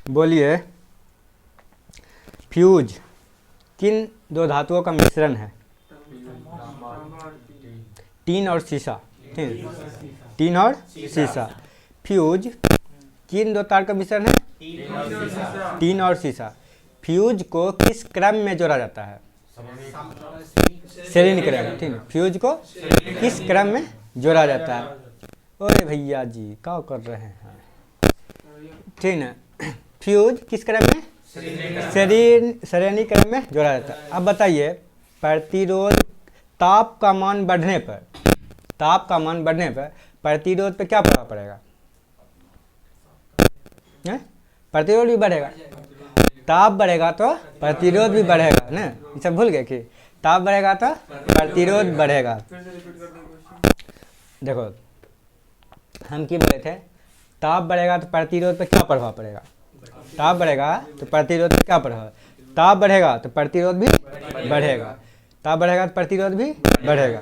बोलिए, फ्यूज किन दो धातुओं का मिश्रण है? टीन और सीसा। टीन और सीसा। फ्यूज किन दो तार का मिश्रण है? टीन और सीसा। फ्यूज को किस क्रम में जोड़ा जाता है? श्रेणी क्रम। ठीक है, फ्यूज को किस क्रम में जोड़ा जाता है? अरे भैया जी क्या कर रहे हैं? ठीक है, फ्यूज किस क्रम में? श्रेणी क्रम में जोड़ा जाता है। अब बताइए, प्रतिरोध ताप का मान बढ़ने पर प्रतिरोध पे क्या प्रभाव पड़ेगा? प्रतिरोध भी बढ़ेगा। ताप बढ़ेगा तो प्रतिरोध भी बढ़ेगा ना। ये सब भूल गए कि ताप बढ़ेगा तो प्रतिरोध बढ़ेगा। देखो हम क्या बोले थे, ताप बढ़ेगा तो प्रतिरोध पे क्या प्रभाव पड़ेगा? ताप बढ़ेगा तो प्रतिरोध पे क्या प्रभाव? ताप बढ़ेगा तो प्रतिरोध भी बढ़ेगा। ताप बढ़ेगा तो प्रतिरोध भी बढ़ेगा।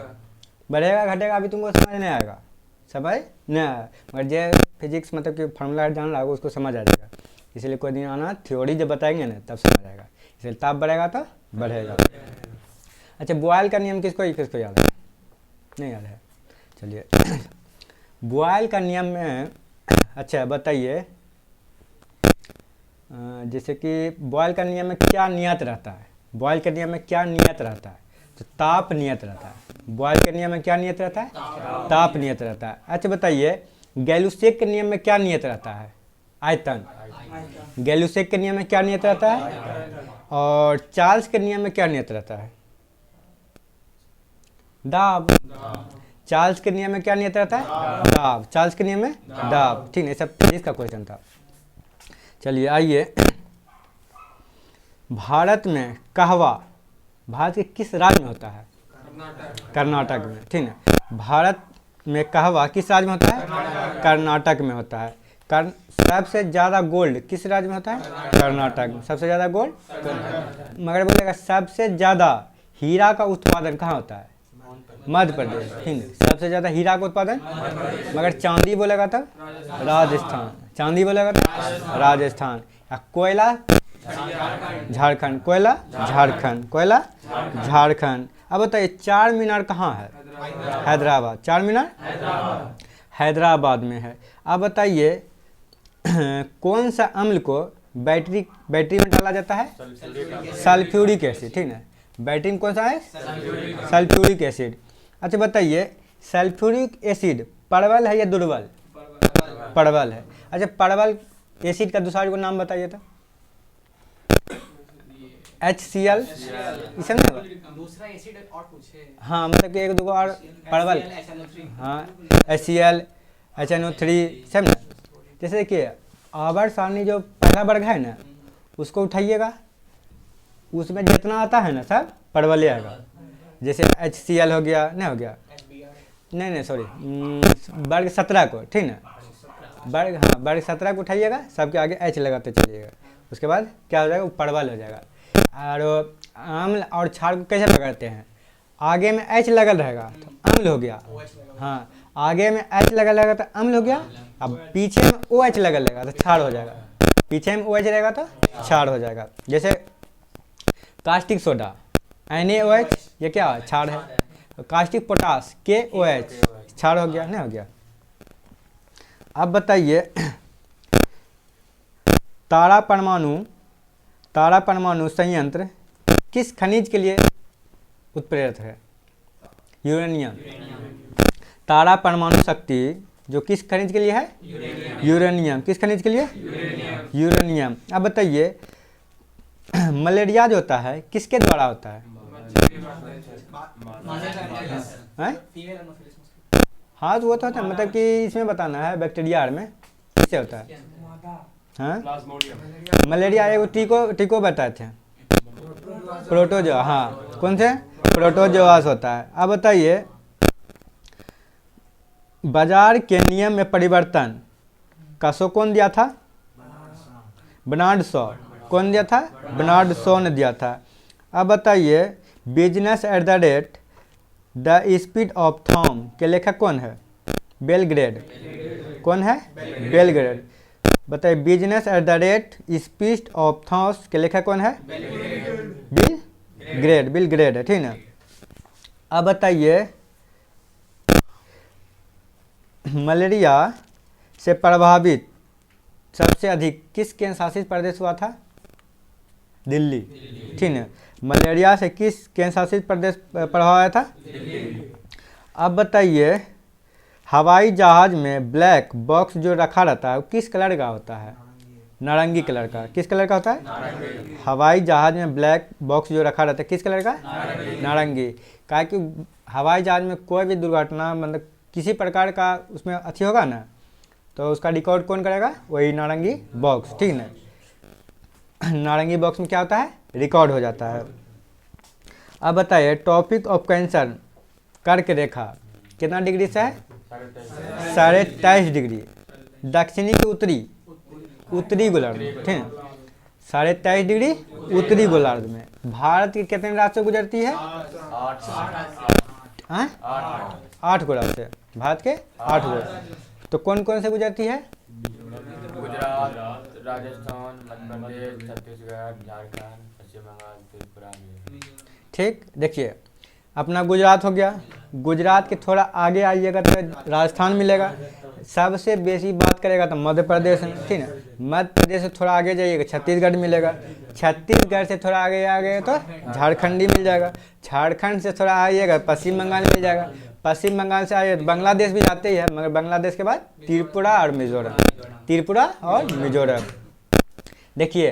बढ़ेगा घटेगा अभी तुमको समझ नहीं आएगा, समझ नहीं आएगा, मगर जो फिजिक्स मतलब कि फार्मूला जान रहा होगा उसको समझ आ जाएगा। इसलिए कोई दिन आना, थ्योरी जब बताएंगे ना तब समझ आएगा। इसलिए ताप बढ़ेगा तो बढ़ेगा। अच्छा, बॉयल का नियम किसको याद है? नहीं याद है? चलिए बॉयल का नियम में, अच्छा बताइए, जैसे कि बॉयल का नियम में क्या नियत रहता है? बॉयल के नियम में क्या नियत रहता है? तो ताप नियत रहता है। बॉयल के नियम में क्या नियत रहता है? ताप नियत रहता है। अच्छा बताइए, गैलुसेक के नियम में क्या नियत रहता है? आयतन। गैलुसेक के नियम में क्या नियत रहता है? और चार्ल्स के नियम में क्या नियत रहता है? दाब। चार्ल्स के नियम में क्या नियत रहता है? दाब। चार्ल्स के नियम में दाब। ठीक है, सब फिजिक्स का क्वेश्चन था। चलिए आइए, भारत में कहवा भारत के किस राज्य में होता है? कर्नाटक में। ठीक है, भारत में कहवा किस राज्य में होता है? कर्नाटक में होता है। सबसे ज़्यादा गोल्ड किस राज्य में होता है? कर्नाटक में। सबसे ज़्यादा गोल्ड, मगर बोलेगा सबसे ज़्यादा हीरा का उत्पादन कहाँ होता है? मध्य प्रदेश। ठीक है, सबसे ज़्यादा हीरा का उत्पादन, मगर चांदी बोलेगा तब राजस्थान। चांदी बोलेगा तब राजस्थान। या कोयला झारखंड। कोयला झारखंड। कोयला झारखंड। अब बताइए, चार मीनार कहाँ है? हैदराबाद। चार मीनार हैदराबाद में है। अब बताइए, कौन सा अम्ल को बैटरी में डाला जाता है? Sulphuric acid. ठीक है, बैटरी में कौन सा है? Sulphuric acid. अच्छा बताइए, सल्फ्यूरिक एसिड परवल है या दुर्बल? परवल है। अच्छा, परवल एसिड का दूसरा को नाम बताइए तो। HCl। इसे दूसरा एसिड और पूछे। हाँ, मतलब कि एक दो और परवल। हाँ, HCl, HNO3 सब ना। जैसे देखिए, आवर्त सारणी जो पहला वर्ग है ना, उसको उठाइएगा, उसमें जितना आता है ना सब परवल आएगा। जैसे HCl हो गया, नहीं हो गया, नहीं सॉरी, वर्ग 17 को। ठीक ना, वर्ग, हाँ वर्ग 17 को उठाइएगा, सबके आगे H लगाते चलिएगा। उसके बाद क्या हो जाएगा? वो परवल हो जाएगा। और अम्ल और क्षार को कैसे पकड़ते हैं? आगे में H लगल रहेगा तो अम्ल हो गया। हाँ, आगे में H लगल रहेगा तो अम्ल हो गया। अब पीछे में OH लगल रहेगा तो क्षार हो जाएगा। पीछे में OH रहेगा तो क्षार हो जाएगा। जैसे कास्टिक सोडा NaOH, ये क्या है? क्षार है। कास्टिक पोटास KOH, क्षार हो गया, नहीं हो गया? अब बताइए, तारा परमाणु संयंत्र किस खनिज के लिए उत्प्रेरक है? यूरेनियम। तारा परमाणु शक्ति जो किस खनिज के लिए है? यूरेनियम। किस खनिज के लिए? यूरेनियम। अब बताइए, मलेरिया जो होता है किसके द्वारा होता है? हाँ तो वो तो होता है, मतलब कि इसमें बताना है, बैक्टीरिया में किससे होता है? हाँ, मलेरिया एगो टीको बताए थे, प्रोटोजोआ। हाँ, कौन से? प्रोटोजोआस होता है। अब बताइए, बाजार के नियम में परिवर्तन का शो कौन दिया था? Bernard Shaw. कौन दिया था? बर्नार्ड शॉ ने दिया था। अब बताइए, business at the rate the speed of थॉम के लेखक कौन है? बेलग्रेड। कौन है? बेलग्रेड। बताइए business at the rate speed of thoughts के लेखक कौन है? Bill grade. बिल ग्रेड है, ठीक ना। अब बताइए मलेरिया से प्रभावित सबसे अधिक किस केंद्र शासित प्रदेश हुआ था? दिल्ली, ठीक है। मलेरिया से किस केंद्र शासित प्रदेश प्रभाव आया था? अब बताइए हवाई जहाज में ब्लैक बॉक्स जो रखा रहता है वो किस कलर का होता है? नारंगी कलर का। किस कलर का होता है? हवाई जहाज में ब्लैक बॉक्स जो रखा रहता है किस कलर का? नारंगी। क्या कि हवाई जहाज में कोई भी दुर्घटना मतलब किसी प्रकार का उसमें अच्छी होगा ना, तो उसका रिकॉर्ड कौन करेगा? वही नारंगी बॉक्स, ठीक ना। नारंगी बॉक्स में क्या होता है? रिकॉर्ड हो जाता है। अब बताइए टॉपिक ऑफ कैंसर कर्क रेखा कितना डिग्री से है? 23.5 डिग्री दक्षिणी की उत्तरी गोलार्ध में, ठीक है। 23.5 डिग्री उत्तरी गोलार्ध में। भारत के कितने राज्य से गुजरती है? 8 गोलार्ध से। भारत के 8 गोलार्ध। तो कौन कौन से गुजरती है? गुजरात, राजस्थान, मध्य प्रदेश, छत्तीसगढ़, झारखंड, पश्चिम बंगाल, त्रिपुरा। ठीक, देखिए अपना गुजरात हो गया। गुजरात के थोड़ा आगे आइएगा तो राजस्थान मिलेगा। सबसे बेसी बात करेगा तो मध्य प्रदेश है, ठीक है। मध्य प्रदेश से थोड़ा आगे जाइएगा छत्तीसगढ़ मिलेगा। छत्तीसगढ़ से थोड़ा आगे आ गए तो झारखंडी मिल जाएगा। झारखंड से थोड़ा आइएगा पश्चिम बंगाल मिल जाएगा। पश्चिम बंगाल से आइए तो बांग्लादेश भी जाते ही है, मगर बांग्लादेश के बाद त्रिपुरा और मिजोरम। त्रिपुरा और मिजोरम। देखिए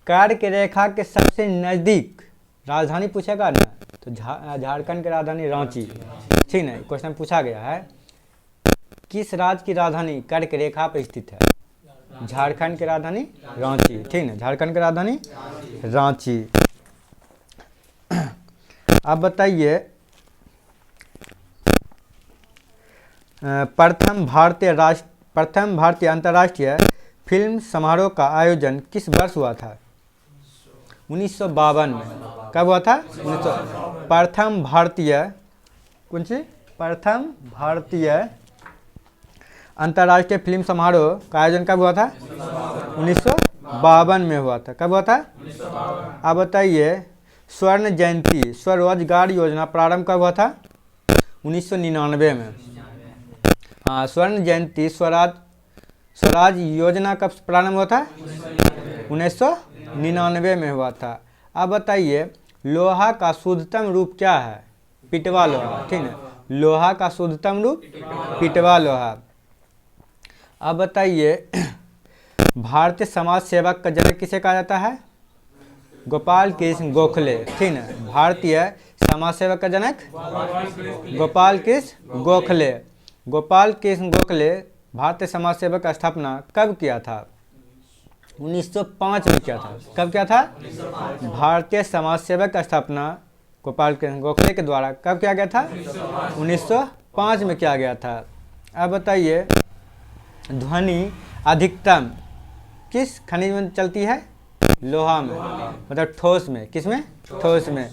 कर्क रेखा के सबसे नज़दीक राजधानी पूछेगा ना तो झारखंड की राजधानी रांची, ठीक है। क्वेश्चन पूछा गया है किस राज्य की राजधानी कर्क रेखा पर स्थित है? झारखंड की राजधानी रांची, ठीक है। झारखंड की राजधानी रांची। अब बताइए प्रथम भारतीय अंतर्राष्ट्रीय फिल्म समारोह का आयोजन किस वर्ष हुआ था? 1952 में। कब हुआ था? प्रथम भारतीय अंतर्राष्ट्रीय फिल्म समारोह का आयोजन कब हुआ था? 1952 में हुआ था। कब हुआ था? अब बताइए स्वर्ण जयंती स्वरोजगार योजना प्रारंभ कब हुआ था? 1999 में। हाँ, स्वर्ण जयंती स्वराज योजना कब प्रारंभ हुआ था? 1999 में हुआ था। अब बताइए लोहा का शुद्धतम रूप क्या है? पिटवा लोहा, ठीक है। लोहा का शुद्धतम रूप पिटवा लोहा। अब बताइए भारतीय समाज सेवक का जनक किसे कहा जाता है? गोपाल कृष्ण गोखले, ठीक है। भारतीय समाज सेवक का जनक गोपाल कृष्ण गोखले। गोपाल कृष्ण गोखले भारतीय समाज सेवक का स्थापना कब किया था? 1905 में किया था। कब किया था? भारतीय समाज सेवक का स्थापना गोपाल कृष्ण गोखले के द्वारा कब किया गया था? 1905 में किया गया था। अब बताइए ध्वनि अधिकतम किस खनिज में चलती है? लोहा में, मतलब ठोस में। किस में? ठोस में।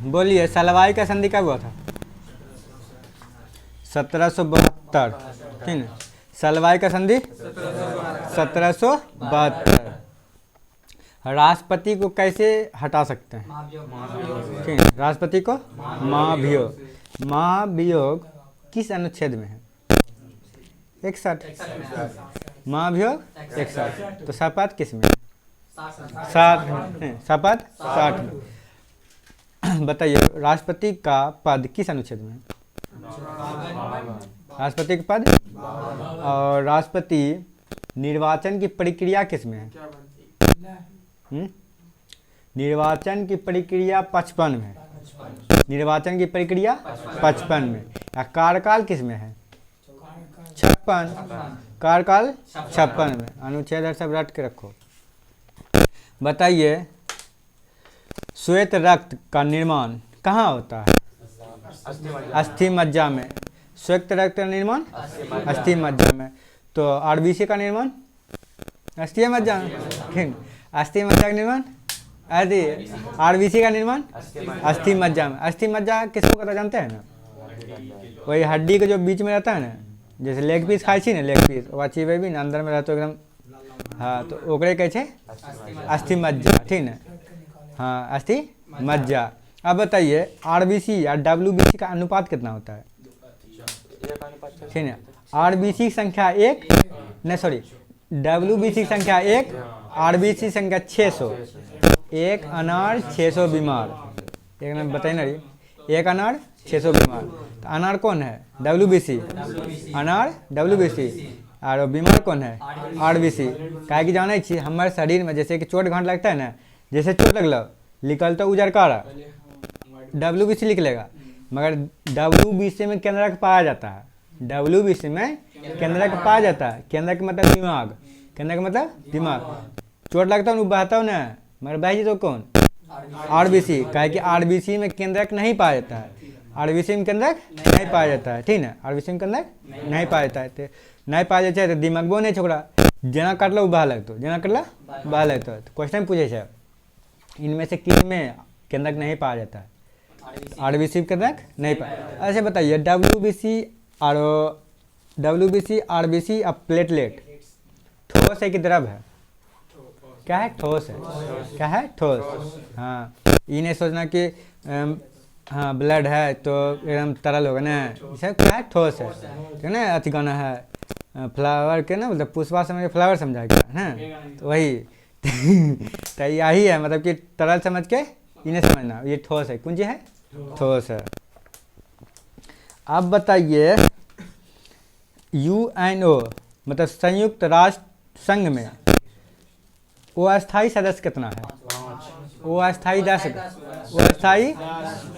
बोलिए सलवाई का संधि कब हुआ था? 1772, ठीक है। सलवाई का संधि 1772। राष्ट्रपति को कैसे हटा सकते हैं? ठीक है, राष्ट्रपति को महाभियोग। महाभियोग किस अनुच्छेद में है? 61। महाभियोग 61। तो शपथ किस में? 60 में। शपथ 60 में। बताइए राष्ट्रपति का पद किस अनुच्छेद में है? राष्ट्रपति का पद। और राष्ट्रपति निर्वाचन की प्रक्रिया किस में है? निर्वाचन की प्रक्रिया 55 में। निर्वाचन की प्रक्रिया 55 में। या कार्यकाल किस में है? 56। कार्यकाल 56 में। अनुच्छेद सब रट के रखो। बताइए श्वेत रक्त का निर्माण कहाँ होता है? अस्थि मज्जा में। श्वेत रक्त का निर्माण अस्थि मज्जा में। तो आरबीसी का निर्माण अस्थि मज्जा में। ठीक, अस्थि मज्जा का निर्माण अरे आरबीसी का निर्माण अस्थि मज्जा में। अस्थि मज्जा किसको कहता जानते हैं ना? वही हड्डी के जो बीच में रहता है ना, जैसे लेग पीस खाई छी ना, लेग पीस वो चिबे भी ना अंदर में रहता एकदम, हाँ तो ओकरे कहे छे अस्थि मज्जा, ठीक ना? हाँ अस्थि मज्जा। अब बताइए आरबीसी और डब्ल्यूबीसी का अनुपात कितना होता है? ठीक है, आरबीसी की संख्या 1, नहीं सॉरी, डब्ल्यूबीसी की संख्या 1, आरबीसी संख्या 600। एक अनार 600 बीमार, एक ना बताइए ना, एक अनार 600 बीमार। तो अनार कौन है? डब्ल्यूबीसी। अनार डब्ल्यूबीसी और बीमार कौन है? आरबीसी। काहे कि जाने छी हमारे शरीर में जैसे कि चोट घाट लगता है ना, जैसे चोट लगल लिखल तो उजर कारा डब्ल्यूबीसी लिख लेगा, मगर डब्ल्यूबीसी में केंद्रक पाया जाता है। डब्ल्यूबीसी में केंद्रक पाया जाता है। केंद्र का मतलब दिमाग, केंद्र का मतलब दिमाग। चोट लगता है बहता हो ना, मगर बह जी तो कौन? आरबीसी। काहे कि आरबीसी में केंद्रक नहीं पाया जाता है। आरबीसी में केंद्रक नहीं पाया जाता है, ठीक ना? आरबीसी में केंद्रक नहीं पाया जाता है, तो नहीं पाया जाता है तो दिमागबो नहीं छोकरा, जना काटलो बह लगतो, जना काटला बह लगतो। तो क्वेश्चन पूछे छे इनमें से किस में केंद्रक नहीं पाया जाता है? आरबीसी केंद्रक नहीं पाया। ऐसे बताइए डब्ल्यूबीसी और डब्ल्यूबीसी आरबीसी और प्लेटलेट ठोस है कि द्रव है? क्या है? ठोस है। क्या है? ठोस। हाँ, ये नहीं सोचना कि हाँ ब्लड है तो एकदम तरल होगा ना, सब क्या है? ठोस है, ठीक है ना? अति गाना है फ्लावर के ना, मतलब पुष्पा समझ के फ्लावर समझा क्या है, तो वही तो यही है, मतलब कि तरल समझ के इन्हें समझना, ये ठोस है। कौन चीज है? ठोस है। अब बताइए यूएनओ मतलब संयुक्त राष्ट्र संघ में वो अस्थायी सदस्य कितना है? वो अस्थायी 10 गो, वो अस्थायी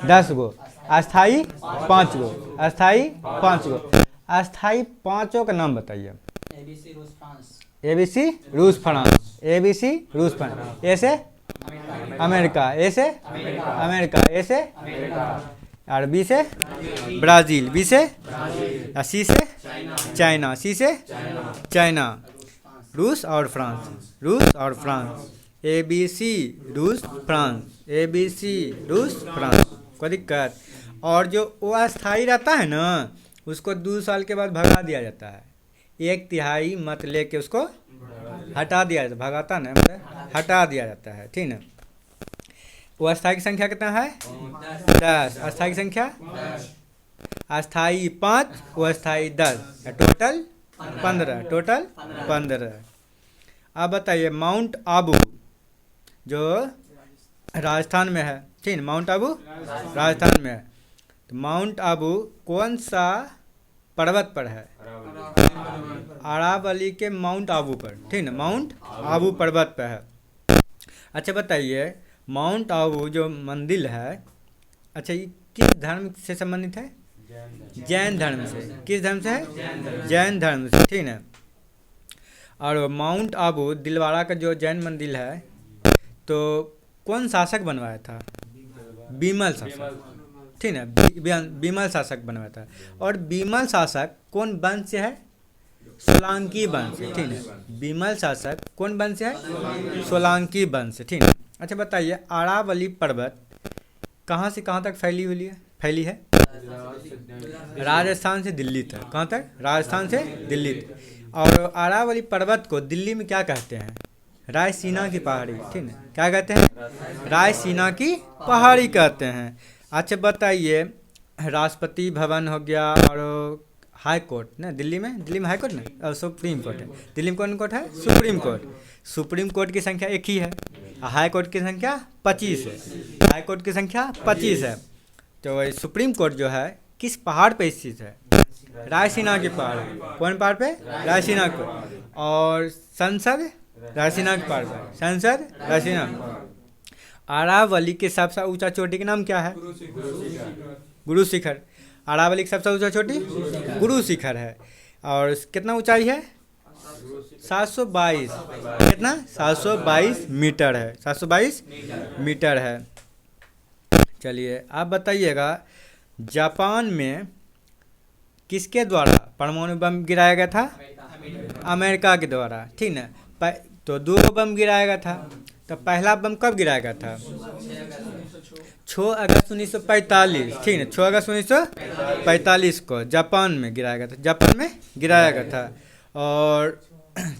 10 गो, अस्थायी 5 गो, अस्थायी 5 गो। अस्थायी 5 का नाम बताइए। एबीसी रूस फ्रांस, एबीसी रूस फ्रांस, ए से अमेरिका, ए से अमेरिका, ए से और बी से ब्राज़ील, बी से सी से चाइना, सी से चाइना, रूस और फ्रांस, रूस और फ्रांस। ए बी सी रूस फ्रांस, ए बी सी रूस फ्रांस, कोई दिक्कत? और जो अस्थायी रहता है ना, उसको 2 साल के बाद भगा दिया जाता है। 1/3 मत लेके उसको हटा दिया जाता है, भगाता ना मतलब हटा दिया जाता है, ठीक ना? वो अस्थायी की संख्या कितना है? 10। अस्थायी की संख्या अस्थायी 5, वो अस्थायी 10, टोटल 15, टोटल 15। अब बताइए माउंट आबू जो राजस्थान में है, ठीक है? माउंट आबू राजस्थान में है, तो माउंट आबू कौन सा पर्वत पर है? अरावली के माउंट आबू पर, ठीक है? माउंट आबू पर्वत पर है। अच्छा बताइए माउंट आबू जो मंदिर है, अच्छा ये किस धर्म से संबंधित है? जैन धर्म से। किस धर्म से है? जैन धर्म से, ठीक है? और माउंट आबू दिलवाड़ा का जो जैन मंदिर है, तो कौन शासक बनवाया था? बीमल शासक, ठीक है? बीमल शासक बनवाया था। और बीमल शासक कौन वंश से है? सोलंकी वंश, ठीक है? बीमल शासक कौन वंश से है? सोलंकी वंश, ठीक है? अच्छा बताइए अरावली पर्वत कहाँ से कहाँ तक फैली है? राजस्थान से दिल्ली तक। कहाँ तक? राजस्थान से दिल्ली तक। और अरावली पर्वत को दिल्ली में क्या कहते हैं? रायसीना की पहाड़ी, ठीक है? क्या कहते हैं? रायसीना की पहाड़ी कहते हैं। अच्छा बताइए राष्ट्रपति भवन हो गया और हाई कोर्ट ना, दिल्ली में हाई कोर्ट ना, और सुप्रीम कोर्ट है। दिल्ली में कौन कोर्ट है? Supreme court. सुप्रीम कोर्ट की संख्या 1 ही है, हाई कोर्ट की संख्या 25 है। हाई कोर्ट की संख्या 25 है। तो वही सुप्रीम कोर्ट जो है किस पहाड़ पे स्थित है? रायसीना के पहाड़। कौन पहाड़ पे? रायसीना पे। और संसद रायसीना के पहाड़ पे, संसद रायसीना। अरावली के सबसे ऊंचा चोटी का नाम क्या है? गुरु शिखर। अरावली की सबसे ऊंचा चोटी गुरु शिखर है। और कितना ऊंचाई है? 722। कितना? 722 मीटर है, 722 मीटर है। चलिए आप बताइएगा जापान में किसके द्वारा परमाणु बम गिराया गया था? अमेरिका के द्वारा, ठीक ना? तो 2 बम गिराया गया था। तो पहला बम कब गिराया गया था? 6 अगस्त 1945, ठीक है, 6 अगस्त 1945 को जापान में गिराया गया था, जापान में गिराया गया था। और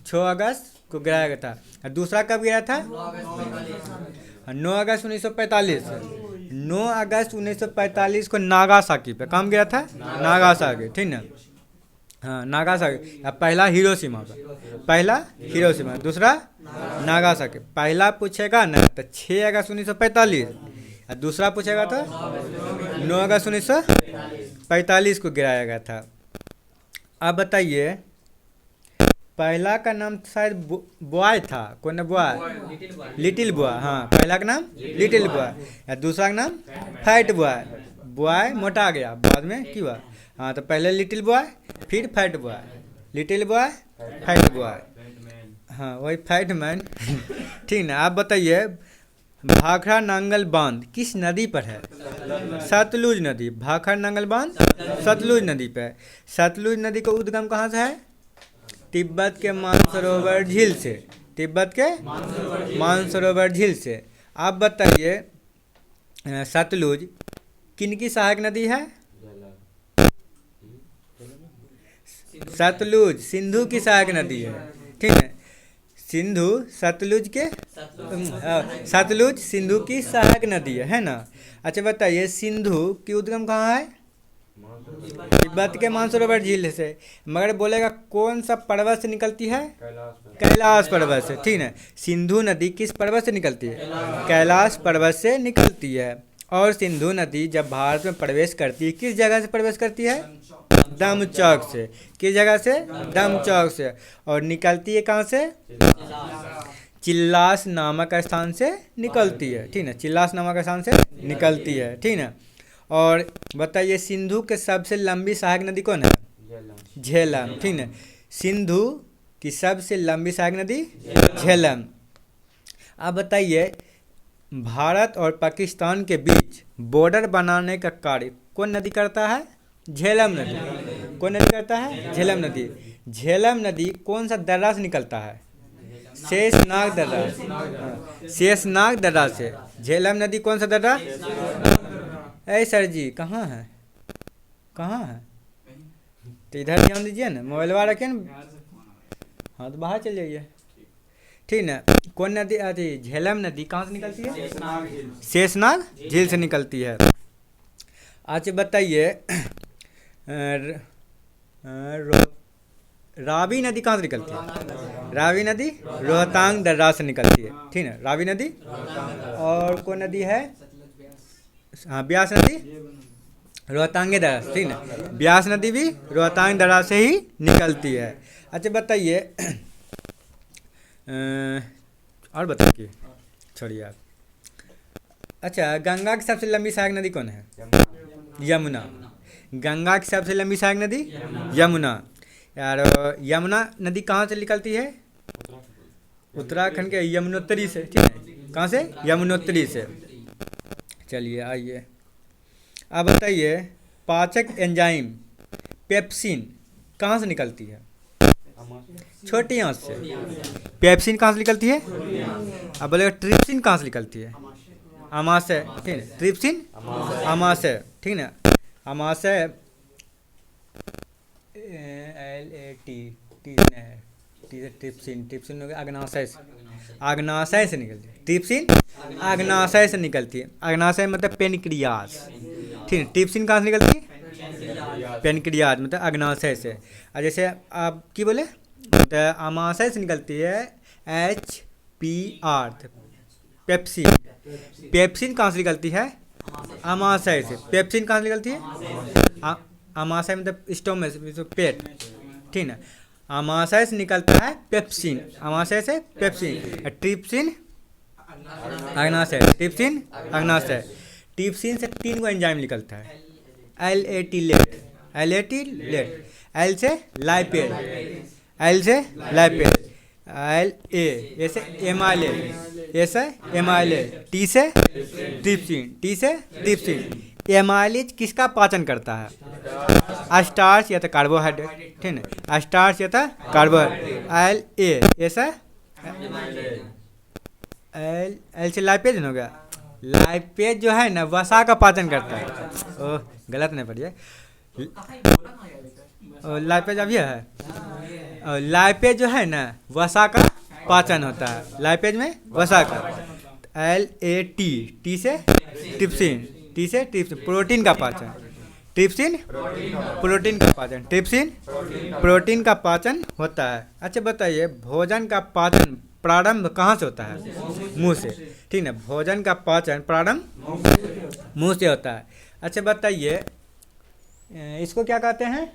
6 अगस्त को गिराया गया था। और दूसरा कब गिरा था? 9 अगस्त 1945। 9 अगस्त 1945 को नागासाकी पे काम गिरा था, नागासाकी, ठीक ना। हाँ, नागासाकी। अब पहला हिरोशिमा पे, पहला हिरोशिमा, दूसरा नागासाकी। पहला पूछेगा ना तो 6 अगस्त 1945, और दूसरा पूछेगा तो 9 अगस्त 1945 को गिराया गया था। अब बताइए, पहला का नाम शायद बॉय था, कौन ना बॉय? Little boy. हाँ, पहला का नाम लिटिल बॉय, या दूसरा का नाम फैट बॉय। बॉय मोटा गया बाद में क्यों हुआ? हाँ, तो पहले लिटिल बॉय, फिर fat boy, little boy, fat boy. हाँ, वही फैट मैन। ठीक ना। आप बताइए, भाखड़ा नांगल बांध किस नदी पर है? सतलुज नदी। भाखड़ा नांगल बांध सतलुज नदी पे। सतलुज नदी का उद्गम कहाँ से है? तिब्बत के मानसरोवर झील से, तिब्बत के मानसरोवर झील से। आप बताइए, सतलुज किनकी सहायक नदी है? सतलुज सिंधु की सहायक नदी है, ठीक है। सिंधु सतलुज के सतलुज सिंधु की सहायक नदी है ना। अच्छा बताइए, सिंधु की उद्गम कहाँ है? तिब्बत के मानसरोवर झील से। मगर बोलेगा कौन सा पर्वत से निकलती है? कैलाश पर्वत से, ठीक है। सिंधु नदी किस पर्वत से निकलती है? कैलाश पर्वत से निकलती है। और सिंधु नदी जब भारत में प्रवेश करती है, किस जगह से प्रवेश करती है? दमचौक से। किस जगह से? दमचौक से। और निकलती है कहाँ से? चिल्लास नामक स्थान से निकलती है, ठीक है। चिल्लास नामक स्थान से निकलती है, ठीक है। और बताइए, सिंधु के सबसे लंबी सहायक नदी कौन है? झेलम, ठीक है। सिंधु की सबसे लंबी सहायक नदी झेलम। अब बताइए, भारत और पाकिस्तान के बीच बॉर्डर बनाने का कार्य कौन नदी करता है? झेलम नदी। कौन नदी करता है? झेलम नदी। झेलम नदी कौन सा दर्रा से निकलता है? शेषनाग दर्रा। शेषनाग दर्रा से। झेलम नदी कौन सा दर्रा? ऐ सर जी, कहाँ है, कहाँ है? तो इधर ध्यान दीजिए ना, मोबाइल वाला रखिए ना। हाँ, तो बाहर चल जाइए, ठीक ना। कौन नदी आती? झेलम नदी कहाँ से निकलती है? शेषनाग झील से निकलती है। अच्छा बताइए, रावी नदी कहाँ से निकलती है? रावी नदी रोहतांग दर्रा से निकलती है, ठीक है। रावी नदी। और कौन नदी है? हाँ, ब्यास नदी रोहतांगे दर्रा से, ठीक है। ब्यास नदी भी रोहतांग दर्रा से ही निकलती है। अच्छा बताइए, और बताइए, छोड़िए आप। अच्छा, गंगा की सबसे लंबी सहायक नदी कौन है? यमुना। गंगा की सबसे लंबी सहायक नदी यमुना। यार, यमुना नदी कहाँ से निकलती है? उत्तराखंड के यमुनोत्री से, ठीक है। कहाँ से? यमुनोत्री से। चलिए आइए, अब बताइए, पाचक एंजाइम पेप्सिन कहाँ से निकलती है? छोटी आंत से। पेप्सिन कहाँ से निकलती है? अब बोलेगा ट्रिप्सिन कहाँ से निकलती है? आमाशय, ठीक है। ट्रिप्सिन आमाशय, ठीक है। आमाशय ट्रिप्सिन, ट्रिप्सिन हो गया अग्नाशय से। अग्नाशय से निकलती है ट्रिप्सिन, अग्नाशय से निकलती है। अग्नाशय मतलब पेनक्रियास, ठीक है। ट्रिप्सिन कहाँ से निकलती है? पेनक्रियास मतलब अग्नाशय से। और जैसे आप की बोले, तो आमाशय से निकलती है HPR, पेप्सिन। पेप्सिन कहाँ से निकलती है? आमाशय से। पेप्सिन कहाँ से निकलती है? आमाशय मतलब स्टोमच, पेट, ठीक है। आमाशय से निकलता है पेप्सिन, आमाशय से पेप्सिन। ट्रिप्सिन अग्नाशय, ट्रिप्सिन अग्नाशय। ट्रिप्सिन से 3 गो एंजाइम निकलता है। LAT late, LAT late. L से लाइपेड, L से लाइपेड। LA ऐसे एमाइलेज, ऐसे एमाइलेज। T से ट्रिप्सिन, T से ट्रिप्सिन। एमाइलेज किसका पाचन करता है? स्टार्च या तो कार्बोहाइड्रेट, ठीक है। स्टार्च या तो कार्बोहाइड्रेट। LA ऐसा एल एल से लाइपेज न हो गया। लाइपेज जो है ना वसा का पाचन करता है। ओह गलत नहीं पढ़िए। लाइपेज अभी है। लाइपेज जो है ना वसा का पाचन होता है। लाइपेज में वसा का। LAT, टी से ट्रिप्सिन, टी से ट्रिप्सिन प्रोटीन का पाचन। ट्रिप्सिन प्रोटीन का पाचन। ट्रिप्सिन प्रोटीन का पाचन होता है। अच्छा बताइए भोजन का पाचन प्रारंभ कहाँ से होता है? मुंह से। ठीक ना, भोजन का पाचन प्रारंभ मुंह से होता है। अच्छा बताइए इसको क्या कहते हैं?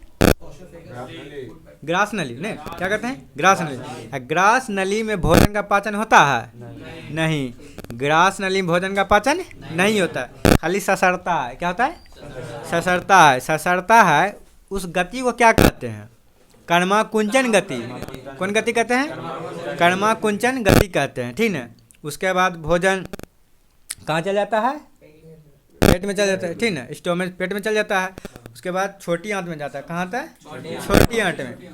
ग्रास नली। नहीं, क्या कहते हैं? ग्रास नली। ग्रास नली में भोजन का पाचन होता है? नहीं, ग्रास नली में भोजन का पाचन नहीं होता है, खाली ससरता है। क्या होता है? ससरता है। ससरता है उस गति को क्या कहते हैं? कर्माकुंचन गति। कौन गति कहते हैं? कर्माकुंचन गति कहते हैं। ठीक है, उसके बाद भोजन कहाँ चल जाता है? पेट में चल जाता है। ठीक ना, स्टोमेज पेट में चल जाता है। उसके बाद छोटी आंत में जाता है। कहाँ आता है? छोटी आंत में।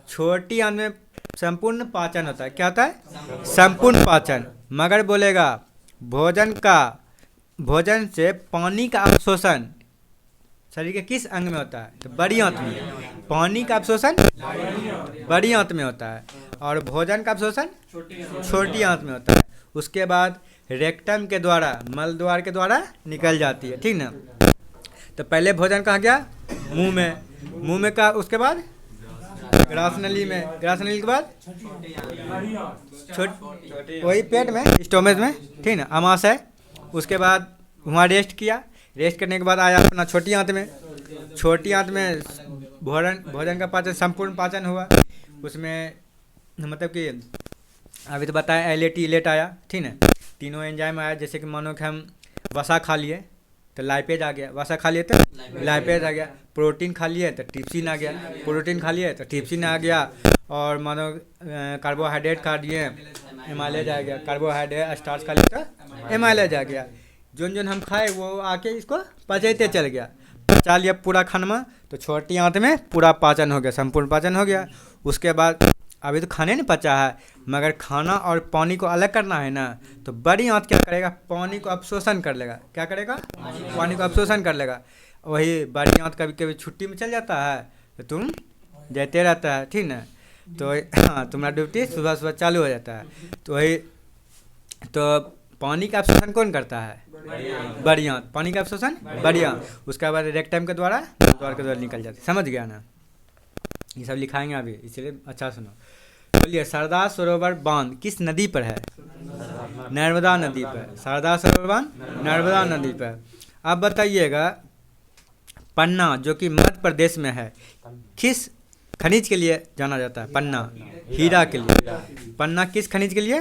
छोटी आंत में संपूर्ण पाचन होता है। क्या होता है? संपूर्ण पाचन। मगर बोलेगा भोजन से पानी का अवशोषण शरीर के किस अंग में होता है? तो बड़ी आंत में। पानी का अवशोषण बड़ी आंत में होता है और भोजन का अवशोषण छोटी आंत में होता है। उसके बाद रेक्टम के द्वारा, मल द्वार के द्वारा निकल जाती है। ठीक ना, तो पहले भोजन कहाँ गया? मुंह में। मुंह में का उसके बाद ग्रास नली में। ग्रास नली के बाद वही पेट में, स्टोमेज में। ठीक ना, आमाशय। उसके बाद वहाँ रेस्ट किया। रेस्ट करने के बाद आया अपना छोटी आंत में। छोटी आंत में भोजन का पाचन संपूर्ण पाचन हुआ। उसमें मतलब कि अभी तो बताया LAT इलेट आया। ठीक है, तीनों एंजाइम आया। जैसे कि मानो कि हम वसा खा लिए तो लाइपेज आ गया। वसा खा लिए तो लाइपेज आ गया। प्रोटीन खा लिए तो ट्रिप्सिन आ गया। प्रोटीन खा लिए तो ट्रिप्सिन आ गया। और मानो कार्बोहाइड्रेट खा लिए एमाइलेज आ गया। कार्बोहाइड्रेट स्टार्च खा लिए तो एमाइलेज आ गया। जोन हम खाए वो आके इसको पचते चल गया। पचा लिया पूरा खाना, तो छोटी आंत में पूरा पाचन हो गया, संपूर्ण पाचन हो गया। उसके बाद अभी तो खाने नहीं पचा है, मगर खाना और पानी को अलग करना है ना, तो बड़ी आंत क्या करेगा? पानी को अवशोषण कर लेगा। क्या करेगा? पानी को अवशोषण कर लेगा। वही बड़ी आंत कभी कभी छुट्टी में चल जाता है तो तुम देते रहता है। ठीक ना, तो हाँ तुम्हारा ड्यूटी सुबह सुबह चालू हो जाता है। तो वही तो पानी का अवशोषण कौन करता है? बड़ी आंत। पानी का अवशोषण बड़ी आंत। उसके बाद रेक्टम के द्वारा निकल जाती है। समझ गया ना? ये सब लिखाएंगे अभी, इसलिए अच्छा सुनो। बोलिए सरदार सरोवर बांध किस नदी पर है? नर्मदा नदी पर। सरदार सरोवर बांध नर्मदा नदी पर। अब बताइएगा पन्ना जो कि मध्य प्रदेश में है किस खनिज के लिए जाना जाता है? पन्ना हीरा के लिए। पन्ना किस खनिज के लिए?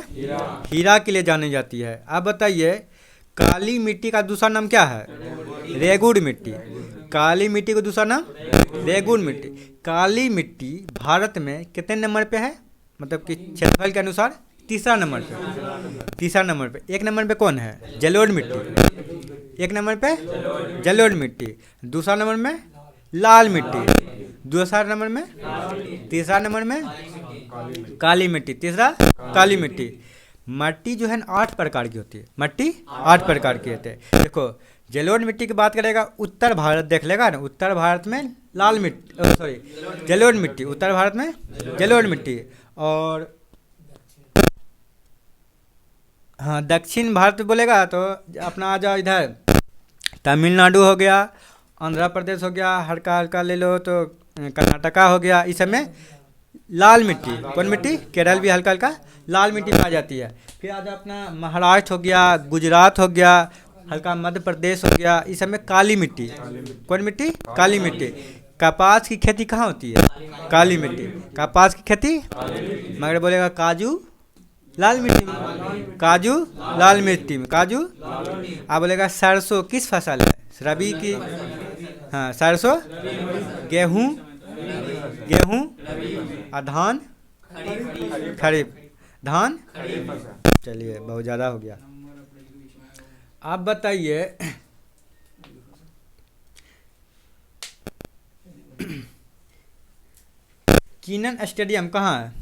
हीरा के लिए जानी जाती है। अब बताइए काली मिट्टी का दूसरा नाम क्या है? रेगुड़ मिट्टी। काली मिट्टी का दूसरा नाम रेगुड़ मिट्टी। काली मिट्टी भारत में कितने नंबर पे है? मतलब कि क्षेत्रफल के अनुसार तीसरा नंबर पे। तीसरा नंबर पे। एक नंबर पे कौन है? जलोढ़ मिट्टी। एक नंबर पे जलोढ़ मिट्टी। दूसरा नंबर में लाल मिट्टी। दूसरा नंबर में, तीसरा नंबर में काली मिट्टी। तीसरा काली मिट्टी। मट्टी जो है ना 8 प्रकार की होती है। मट्टी 8 प्रकार की होती है। देखो जलोढ़ मिट्टी की बात करेगा, उत्तर भारत देख लेगा ना, उत्तर भारत में लाल मिट्टी, सॉरी जलोढ़ मिट्टी। उत्तर भारत में जलोढ़ मिट्टी। और हाँ दक्षिण भारत बोलेगा तो अपना आ जाओ इधर, तमिलनाडु हो गया, आंध्र प्रदेश हो गया, हल्का हल्का ले लो तो कर्नाटका हो गया। इस सब में लाल मिट्टी। कौन मिट्टी? केरल भी हल्का हल्का लाल मिट्टी पाई जाती है। फिर आ जाओ अपना महाराष्ट्र हो गया, गुजरात हो गया, हल्का मध्य प्रदेश हो गया। इस सब में काली मिट्टी। कौन मिट्टी? काली मिट्टी। कपास की खेती कहाँ होती है? काली मिट्टी। कपास की खेती मगर बोलेगा काजू लाल मिट्टी में। काजू लाल मिट्टी में। काजू। आप बोलेगा सरसों किस फसल है? रबी की। हाँ सरसों। गेहूँ। गेहूँ और धान खरीफ। धान। चलिए बहुत ज़्यादा हो गया। आप बताइए कीनन स्टेडियम कहाँ है?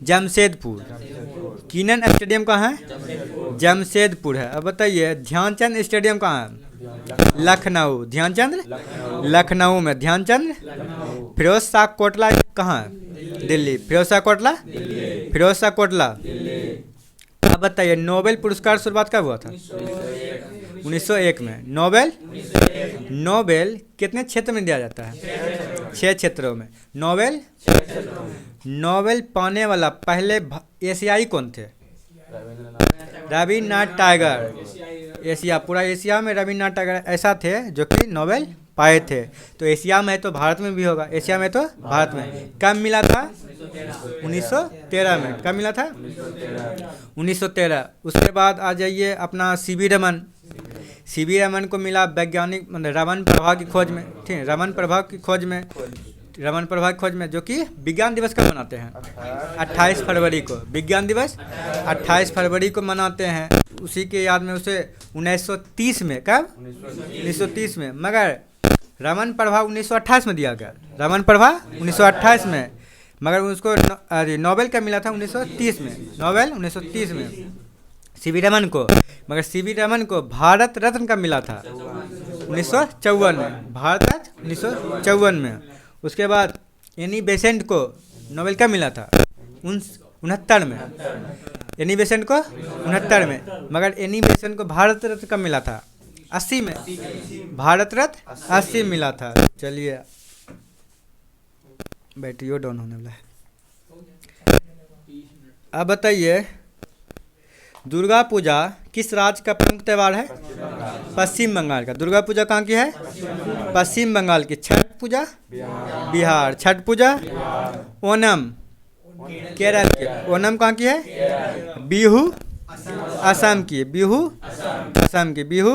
जमशेदपुर। किनन स्टेडियम कहाँ है? जमशेदपुर है। अब बताइए ध्यानचंद स्टेडियम कहाँ है? लखनऊ। ध्यानचंद लखनऊ में ध्यानचंद। फिरोज शाह कोटला कहाँ है? दिल्ली। फिरोज शाह कोटला, फिरोज शाह कोटला। अब बताइए नोबेल पुरस्कार शुरुआत कब हुआ था? 1901 में। नोबेल, नोबेल कितने क्षेत्र में दिया जाता है? 6 क्षेत्रों में। नोबेल, नोबेल पाने वाला पहले एशियाई कौन थे? रविन्द्रनाथ टैगोर। एशिया, पूरा एशिया में रविन्द्रनाथ टैगोर ऐसा थे जो कि नोबेल पाए थे। तो एशिया में तो भारत में भी होगा, एशिया में तो भारत में। कब मिला था? 1913 में। कब मिला था? 1913। उसके बाद आ जाइए अपना सीवी रमन। सीवी रमन को मिला वैज्ञानिक मतलब रमन प्रभाव की खोज में, ठीक है, रमन प्रभाव की खोज में, रमन प्रभाव की खोज में, जो कि विज्ञान दिवस कब मनाते हैं? 28 फरवरी को। विज्ञान दिवस 28 फरवरी को मनाते हैं। उसी के याद में उसे 1930 में, कब? 1930 में। मगर रमन प्रभाव 1928 में दिया गया। रमन प्रभाव 1928 में, मगर उसको नोबेल का मिला था 1930 में। नोबेल 1930 में सीवी रमन को। मगर सीवी रमन को भारत रत्न का मिला था 1954 में। भारत रत्न 1954 में। उसके बाद एनी बेसेंट को नोबेल का मिला था 69 में। एनी बेसेंट को 69 में। मगर एनी बेसेंट को भारत रत्न का मिला था 80 में। भारत रत्न 80 में मिला था। चलिए बैटरियो डाउन होने वाला है। अब बताइए दुर्गा पूजा किस राज्य का प्रमुख त्यौहार है? पश्चिम बंगाल का। दुर्गा पूजा कहाँ की है? पश्चिम बंगाल की। छठ पूजा बिहार। छठ पूजा ओणम केरल की। ओणम कहाँ की है? बिहू असम की। बिहू असम की। बिहू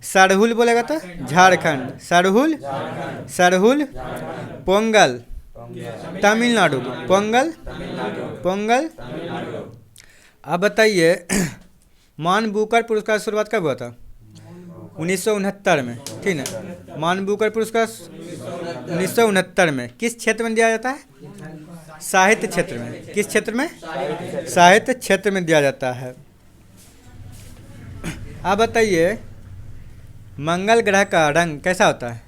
सरहुल बोलेगा तो झारखंड। सरहुल, सरहुल। पोंगल तमिलनाडु। पोंगल, पोंगल। अब बताइए मान बुकर पुरस्कार शुरुआत कब हुआ था? 1969 में, ठीक है। मान बुकर पुरस्कार 1969 में। किस क्षेत्र में दिया जाता है? साहित्य क्षेत्र में। किस क्षेत्र में? साहित्य क्षेत्र में दिया जाता है। अब बताइए मंगल ग्रह का रंग कैसा होता है?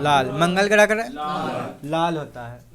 लाल। मंगल ग्रह का रंग लाल होता है।